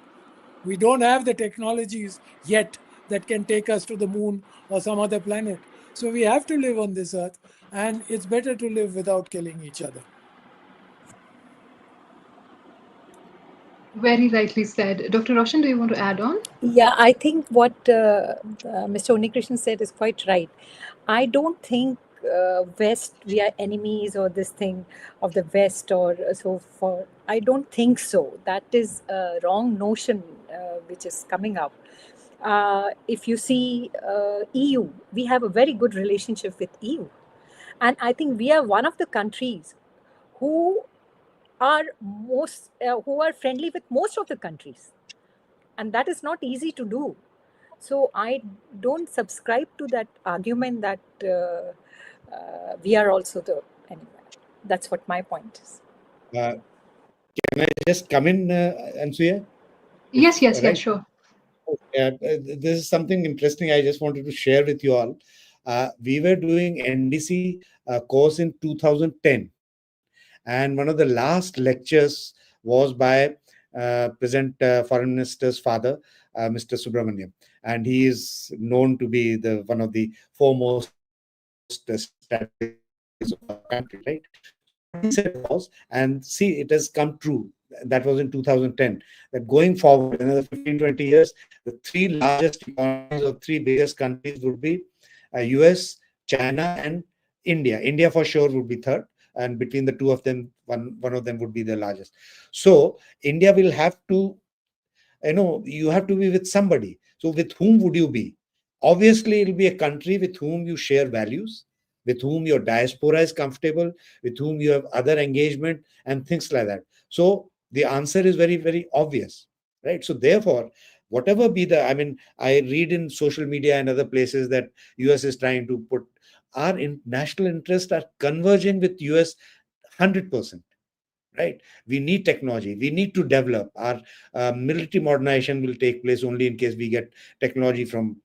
We don't have the technologies yet that can take us to the moon or some other planet. So we have to live on this earth, and it's better to live without killing each other. Very rightly said. Dr. Roshan, do you want to add on? Yeah, I think what Mr. Unikrishnan said is quite right. I don't think West, we are enemies or this thing of the West or so for. I don't think so. That is a wrong notion which is coming up. If you see EU, we have a very good relationship with EU. And I think we are one of the countries who who are friendly with most of the countries, and that is not easy to do. So I don't subscribe to that argument that we are also the enemy. That's what my point is. Can I just come in, Ansuya? Yes, yes, yes, Right? sure. This is something interesting I just wanted to share with you all. We were doing NDC course in 2010, and one of the last lectures was by present foreign minister's father, Mr. Subramaniam, and he is known to be the one of the foremost strategists of our country, right? So what he said was, and see, it has come true. That was in 2010. That going forward, another 15, 20 years, the three largest economies or three biggest countries would be US, China, and India. India for sure would be third, and between the two of them, one of them would be the largest. So India will have to, you have to be with somebody. So with whom would you be? Obviously it'll be a country with whom you share values, with whom your diaspora is comfortable, with whom you have other engagement and things like that. So the answer is very, very obvious, right? So therefore, whatever be the, I read in social media and other places that US is trying to put our national interests are converging with US 100%. Right, we need technology, we need to develop our military modernization will take place only in case we get technology from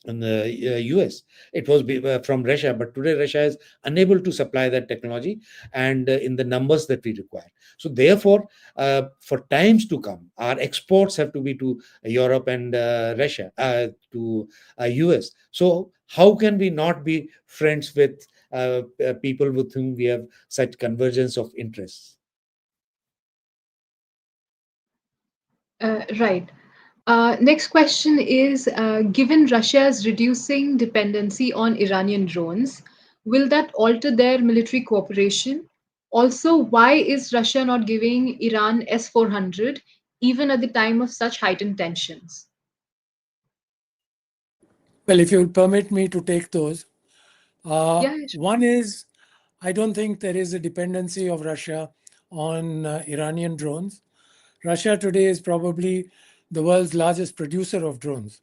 the US. It was from Russia, but today Russia is unable to supply that technology and in the numbers that we require. So therefore, for times to come, our exports have to be to Europe and Russia, to US. So how can we not be friends with people with whom we have such convergence of interests? Right. Next question is, given Russia's reducing dependency on Iranian drones, will that alter their military cooperation? Also, why is Russia not giving Iran S400 even at the time of such heightened tensions? Well, if you will permit me to take those. Yeah, yeah, sure. One is, I don't think there is a dependency of Russia on Iranian drones. Russia today is probably the world's largest producer of drones.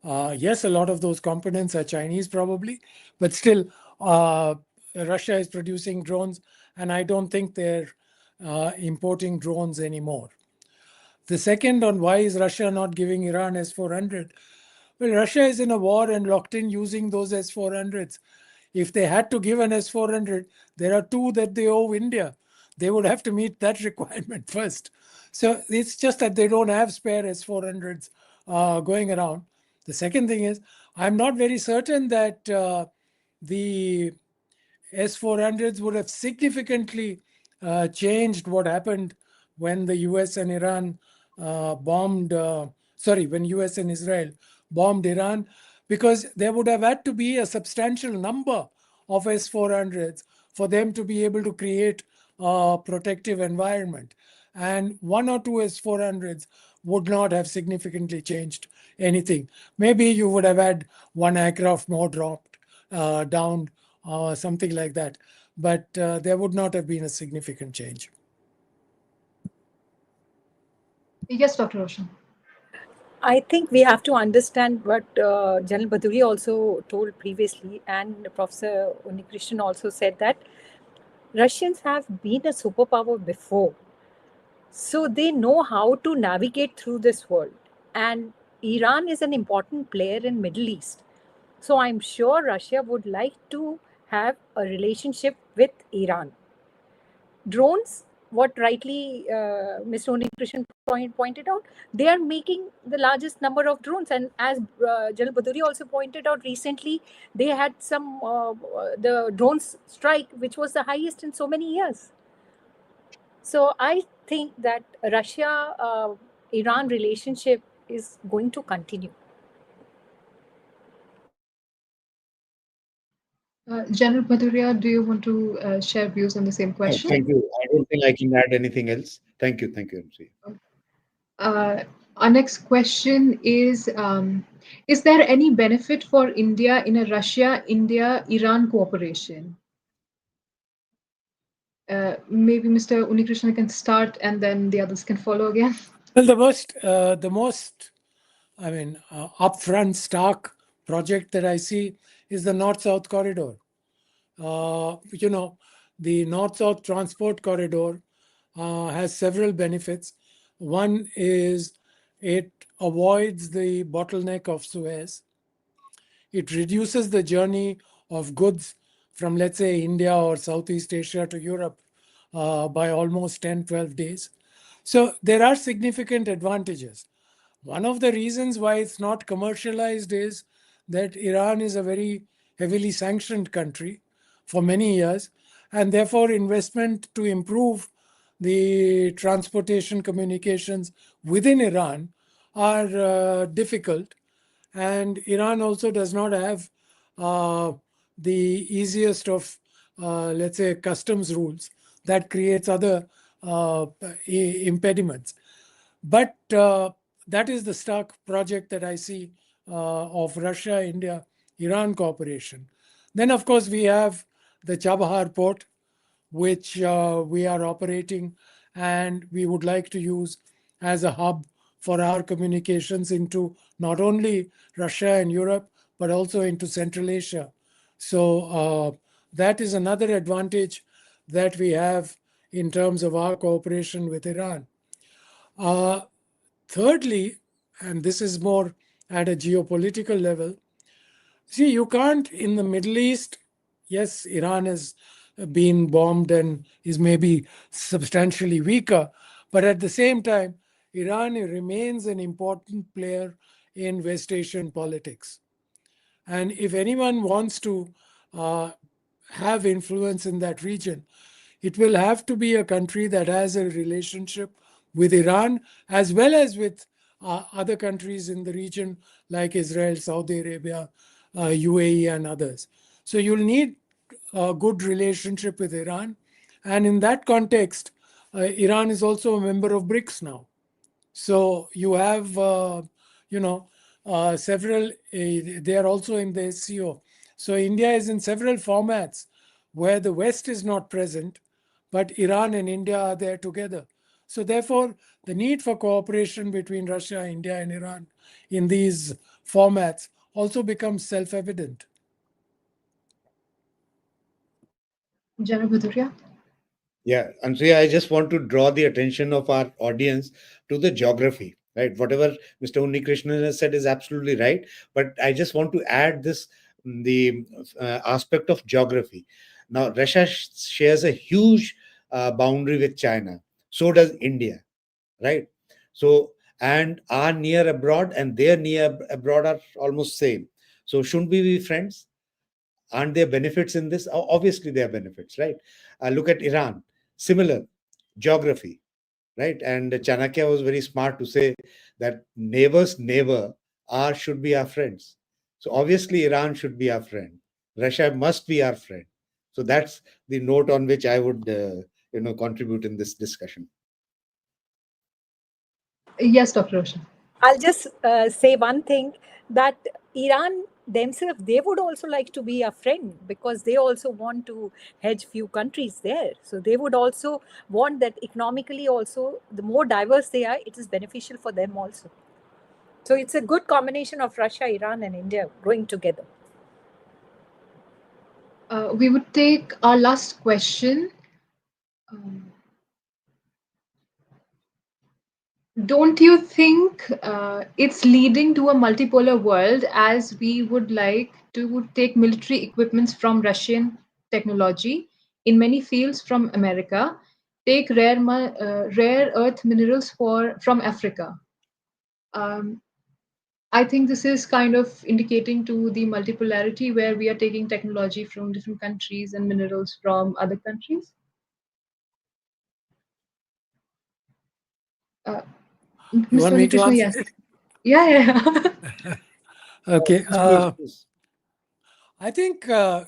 Yes, a lot of those components are Chinese probably, but still, Russia is producing drones, and I don't think they're importing drones anymore. The second on why is Russia not giving Iran S400? Well, Russia is in a war and locked in using those S400s. If they had to give an S400, there are two that they owe India. They would have to meet that requirement first. So it's just that they don't have spare S400s going around. The second thing is, I'm not very certain that the S400s would have significantly changed what happened when the US and Iran when US and Israel bombed Iran, because there would have had to be a substantial number of S400s for them to be able to create a protective environment. And one or two S400s would not have significantly changed anything. Maybe you would have had one aircraft more dropped down or something like that. But there would not have been a significant change. Yes, Dr. Roshan. I think we have to understand what General Baduri also told previously, and Professor Unikrishnan also said that Russians have been a superpower before. So they know how to navigate through this world. And Iran is an important player in Middle East. So I'm sure Russia would like to have a relationship with Iran. Drones, what rightly Mr. Unikrishnan pointed out, they are making the largest number of drones. And as General Baduri also pointed out recently, they had the drones strike, which was the highest in so many years. So I think that Russia-Iran relationship is going to continue. General Bhaduria, do you want to share views on the same question? Thank you. I don't think I can add anything else. Thank you. Thank you, MC. Our next question is there any benefit for India in a Russia-India-Iran cooperation? Maybe Mr. Unikrishnan can start and then the others can follow again. Well, the most, upfront, stark project that I see is the North-South corridor. The North-South transport corridor has several benefits. One is it avoids the bottleneck of Suez. It reduces the journey of goods from, let's say, India or Southeast Asia to Europe by almost 10, 12 days. So there are significant advantages. One of the reasons why it's not commercialized is that Iran is a very heavily sanctioned country for many years, and therefore investment to improve the transportation communications within Iran are difficult. And Iran also does not have the easiest of, let's say, customs rules that creates other impediments. But that is the stark project that I see of Russia, India, Iran cooperation. Then, of course, we have the Chabahar port, which we are operating and we would like to use as a hub for our communications into not only Russia and Europe, but also into Central Asia. So that is another advantage that we have in terms of our cooperation with Iran. Thirdly, and this is more at a geopolitical level, see, you can't in the Middle East, yes, Iran has been bombed and is maybe substantially weaker, but at the same time, Iran remains an important player in West Asian politics. And if anyone wants to have influence in that region, it will have to be a country that has a relationship with Iran as well as with other countries in the region like Israel, Saudi Arabia, UAE, and others. So you'll need a good relationship with Iran. And in that context, Iran is also a member of BRICS now. So you have, several, they are also in the SCO. So India is in several formats where the West is not present, but Iran and India are there together. So therefore, the need for cooperation between Russia, India, and Iran in these formats also becomes self-evident. General Bhaduria? Yeah, and so I just want to draw the attention of our audience to the geography, right? Whatever Mr. Unnikrishnan has said is absolutely right, but I just want to add this the aspect of geography. Now, Russia shares a huge boundary with China. So does India, right? So, and our near abroad and their near abroad are almost same. So, shouldn't we be friends? Aren't there benefits in this? Obviously, there are benefits, right? Look at Iran, similar geography, right? And Chanakya was very smart to say that neighbor's neighbor are should be our friends. So obviously, Iran should be our friend. Russia must be our friend. So that's the note on which I would, contribute in this discussion. Yes, Dr. Roshan. I'll just say one thing, that Iran themselves, they would also like to be a friend, because they also want to hedge few countries there. So they would also want that economically also, the more diverse they are, it is beneficial for them also. So it's a good combination of Russia, Iran, and India going together. We would take our last question. Don't you think it's leading to a multipolar world, as we would like to take military equipments from Russian technology in many fields from America, take rare earth minerals from Africa? Um, I think this is kind of indicating to the multipolarity where we are taking technology from different countries and minerals from other countries. Uh, You Mr. want me to Krishna, answer yes. it? Yeah, yeah. Okay. Please. I think, I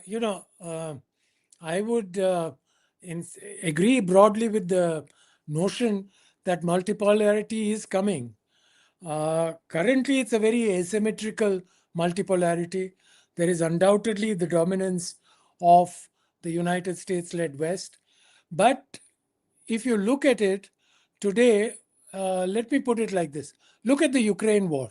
would agree broadly with the notion that multipolarity is coming. Currently, it's a very asymmetrical multipolarity. There is undoubtedly the dominance of the United States led West. But if you look at it today, let me put it like this: look at the Ukraine war.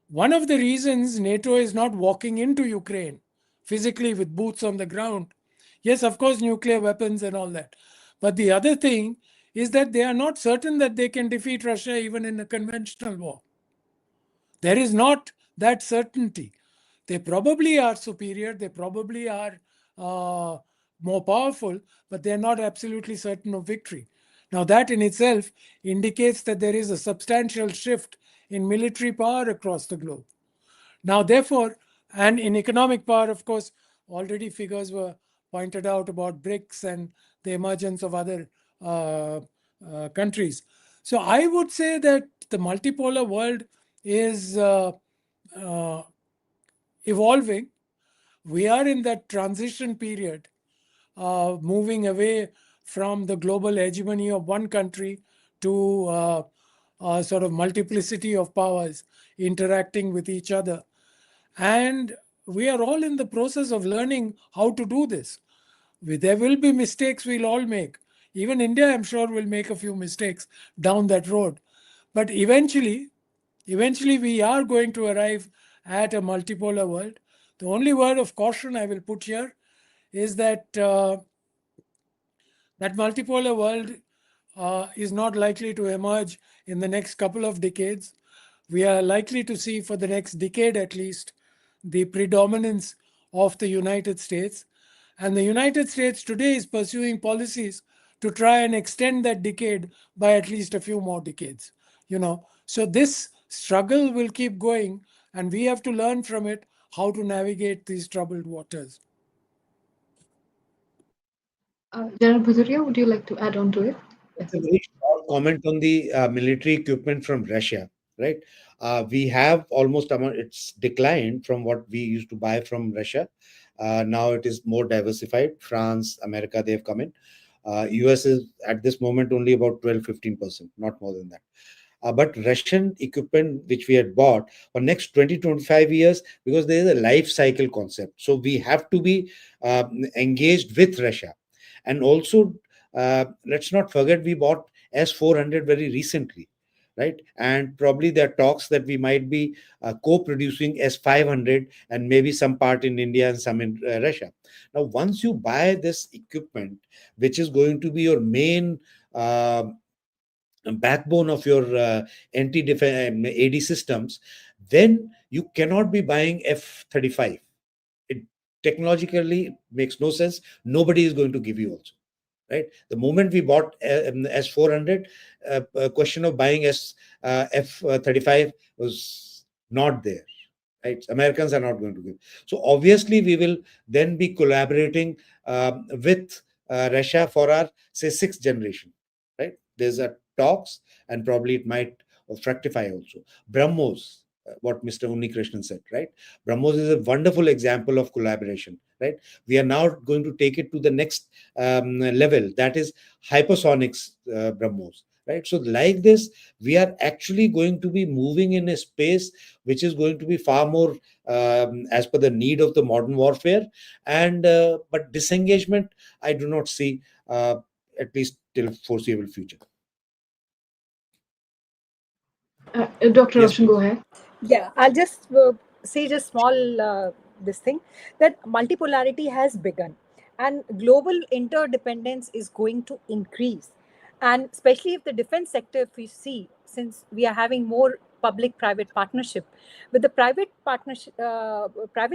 One of the reasons NATO is not walking into Ukraine physically with boots on the ground, yes, of course, nuclear weapons and all that. But the other thing is that they are not certain that they can defeat Russia even in a conventional war. There is not that certainty. They probably are superior, they probably are more powerful, but they're not absolutely certain of victory. Now, that in itself indicates that there is a substantial shift in military power across the globe. Now, therefore, and in economic power, of course, already figures were pointed out about BRICS and the emergence of other countries. So I would say that the multipolar world is uh, evolving. We are in that transition period, moving away from the global hegemony of one country to a sort of multiplicity of powers interacting with each other. And we are all in the process of learning how to do this. There will be mistakes we'll all make. Even India, I'm sure, will make a few mistakes down that road. But eventually we are going to arrive at a multipolar world. The only word of caution I will put here is that that multipolar world is not likely to emerge in the next couple of decades. We are likely to see, for the next decade at least, the predominance of the United States. And the United States today is pursuing policies to try and extend that decade by at least a few more decades. So this struggle will keep going, and we have to learn from it how to navigate these troubled waters. General Bhaduria, would you like to add on to it? It's a very short comment on the military equipment from Russia, right? We have almost it's declined from what we used to buy from Russia. Now it is more diversified. France, America, they have come in. US is at this moment only about 12-15%, not more than that. But Russian equipment, which we had bought for next 20-25 years, because there is a life cycle concept. So we have to be engaged with Russia. And also, let's not forget, we bought S400 very recently, right? And probably there are talks that we might be co-producing S500 and maybe some part in India and some in Russia. Now, once you buy this equipment, which is going to be your main backbone of your anti-defense AD systems, then you cannot be buying F-35. It technologically makes no sense. Nobody is going to give you also. Right. The moment we bought S400, question of buying F-35 was not there. Right. Americans are not going to give. So obviously we will then be collaborating with Russia for our, say, sixth generation. Right. There's a talks, and probably it might fructify also. BrahMos, what Mr. Unnikrishnan said, right? BrahMos is a wonderful example of collaboration, right? We are now going to take it to the next level, that is hypersonics BrahMos, right? So like this, we are actually going to be moving in a space which is going to be far more as per the need of the modern warfare. And but disengagement, I do not see, at least till foreseeable future. Dr. Yes, Roshan, go please. ahead. Yeah, I'll just say just small this thing, that multipolarity has begun and global interdependence is going to increase. And especially if the defense sector, if we see, since we are having more public-private partnership, with the private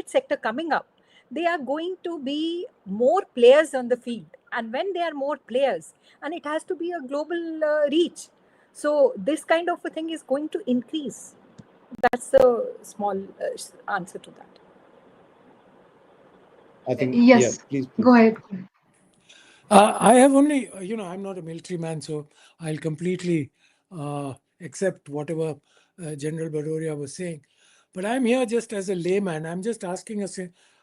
sector coming up, they are going to be more players on the field. And when there are more players, and it has to be a global reach. So this kind of a thing is going to increase. That's a small answer to that. I think, yeah, Yes, please. go ahead. I have only, I'm not a military man, so I'll completely accept whatever General Badoria was saying. But I'm here just as a layman. I'm just asking us,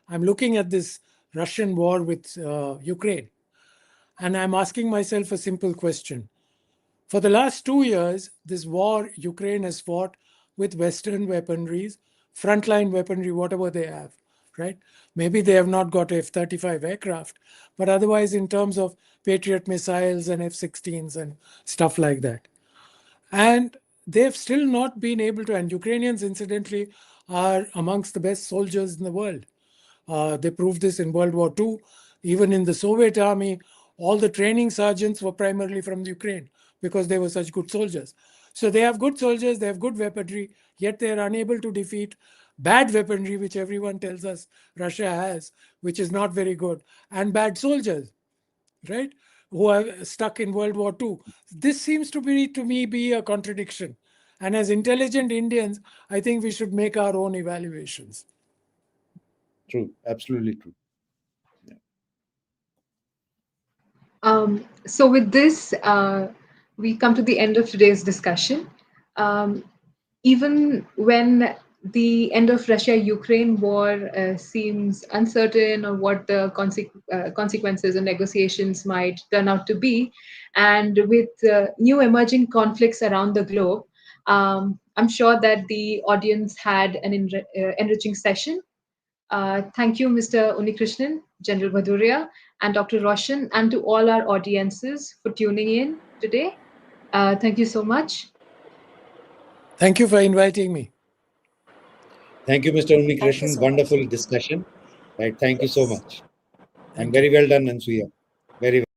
I'm looking at this Russian war with Ukraine, and I'm asking myself a simple question. For the last 2 years, this war Ukraine has fought with Western weaponries, frontline weaponry, whatever they have, right? Maybe they have not got F-35 aircraft, but otherwise in terms of Patriot missiles and F-16s and stuff like that. And they've still not been able to, and Ukrainians incidentally are amongst the best soldiers in the world. They proved this in World War II. Even in the Soviet army, all the training sergeants were primarily from Ukraine because they were such good soldiers. So they have good soldiers, they have good weaponry, yet they are unable to defeat bad weaponry, which everyone tells us Russia has, which is not very good, and bad soldiers, right, who are stuck in World War II. This seems to me be a contradiction. And as intelligent Indians, I think we should make our own evaluations. True, absolutely true. So with this, we come to the end of today's discussion. Even when the end of Russia-Ukraine war seems uncertain, or what the consequences and negotiations might turn out to be, and with new emerging conflicts around the globe, I'm sure that the audience had an enriching session. Thank you, Mr. Unnikrishnan, General Bhaduria, and Dr. Roshan, and to all our audiences for tuning in today. Thank you so much. Thank you for inviting me. Thank you, Mr. Thank you Unnikrishnan. so much. Wonderful discussion. Right. Thank you so Yes. much. And Thank very you. well done, Ansuya. Very well.